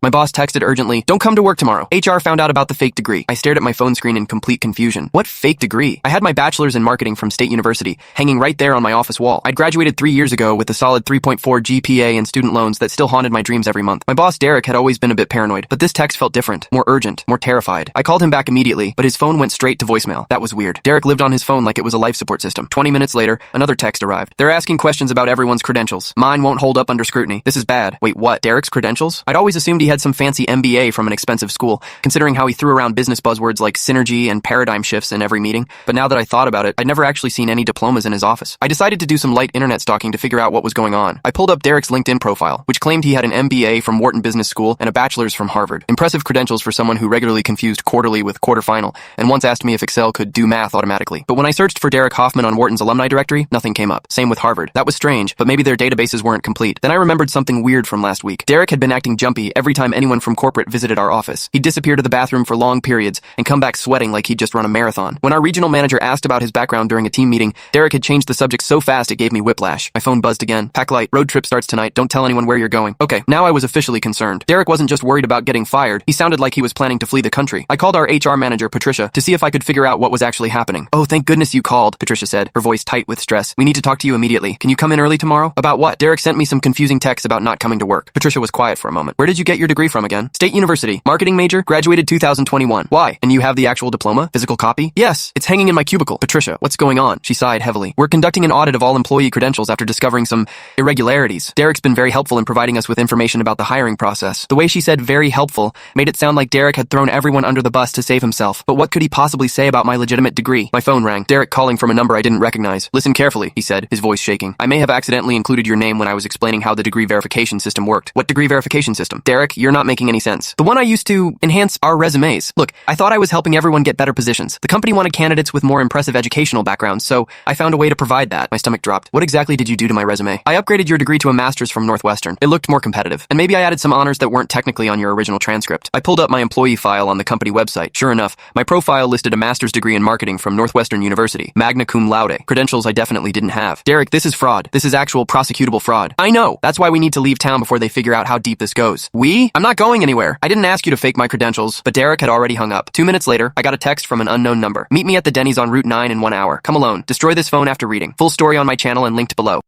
My boss texted urgently, "Don't come to work tomorrow. HR found out about the fake degree." I stared at my phone screen in complete confusion. What fake degree? I had my bachelor's in marketing from State University, hanging right there on my office wall. I'd graduated 3 years ago with a solid 3.4 GPA and student loans that still haunted my dreams every month. My boss, Derek, had always been a bit paranoid, but this text felt different, more urgent, more terrified. I called him back immediately, but his phone went straight to voicemail. That was weird. Derek lived on his phone like it was a life support system. 20 minutes later, another text arrived. They're asking questions about everyone's credentials. Mine won't hold up under scrutiny. This is bad. Wait, what? Derek's credentials? I'd always assumed he had some fancy MBA from an expensive school, considering how he threw around business buzzwords like synergy and paradigm shifts in every meeting. But now that I thought about it, I'd never actually seen any diplomas in his office. I decided to do some light internet stalking to figure out what was going on. I pulled up Derek's LinkedIn profile, which claimed he had an MBA from Wharton Business School and a bachelor's from Harvard. Impressive credentials for someone who regularly confused quarterly with quarterfinal, and once asked me if Excel could do math automatically. But when I searched for Derek Hoffman on Wharton's alumni directory, nothing came up. Same with Harvard. That was strange, but maybe their databases weren't complete. Then I remembered something weird from last week. Derek had been acting jumpy every time anyone from corporate visited our office. He'd disappear to the bathroom for long periods and come back sweating like he'd just run a marathon. When our regional manager asked about his background during a team meeting, Derek had changed the subject so fast it gave me whiplash. My phone buzzed again. "Pack light. Road trip starts tonight. Don't tell anyone where you're going." Okay, now I was officially concerned. Derek wasn't just worried about getting fired. He sounded like he was planning to flee the country. I called our HR manager, Patricia, to see if I could figure out what was actually happening. "Oh, thank goodness you called," Patricia said, her voice tight with stress. "We need to talk to you immediately. Can you come in early tomorrow?" "About what?" Derek sent me some confusing texts about not coming to work. Patricia was quiet for a moment. "Where did you get your degree from again?" "State University. Marketing major. Graduated 2021. Why? And you have the actual diploma? Physical copy?" "Yes. It's hanging in my cubicle." "Patricia, what's going on?" She sighed heavily. "We're conducting an audit of all employee credentials after discovering some irregularities. Derek's been very helpful in providing us with information about the hiring process." The way she said very helpful made it sound like Derek had thrown everyone under the bus to save himself. But what could he possibly say about my legitimate degree? My phone rang. Derek calling from a number I didn't recognize. "Listen carefully," he said, his voice shaking. "I may have accidentally included your name when I was explaining how the degree verification system worked." "What degree verification system?" "Derek, you're not making any sense." "The one I used to enhance our resumes. Look, I thought I was helping everyone get better positions. The company wanted candidates with more impressive educational backgrounds, so I found a way to provide that." My stomach dropped. "What exactly did you do to my resume?" "I upgraded your degree to a master's from Northwestern. It looked more competitive. And maybe I added some honors that weren't technically on your original transcript." I pulled up my employee file on the company website. Sure enough, my profile listed a master's degree in marketing from Northwestern University, magna cum laude, credentials I definitely didn't have. "Derek, this is fraud. This is actual prosecutable fraud." "I know. That's why we need to leave town before they figure out how deep this goes." "We? I'm not going anywhere. I didn't ask you to fake my credentials." But Derek had already hung up. 2 minutes later, I got a text from an unknown number. "Meet me at the Denny's on Route 9 in 1 hour. Come alone. Destroy this phone after reading." Full story on my channel and linked below.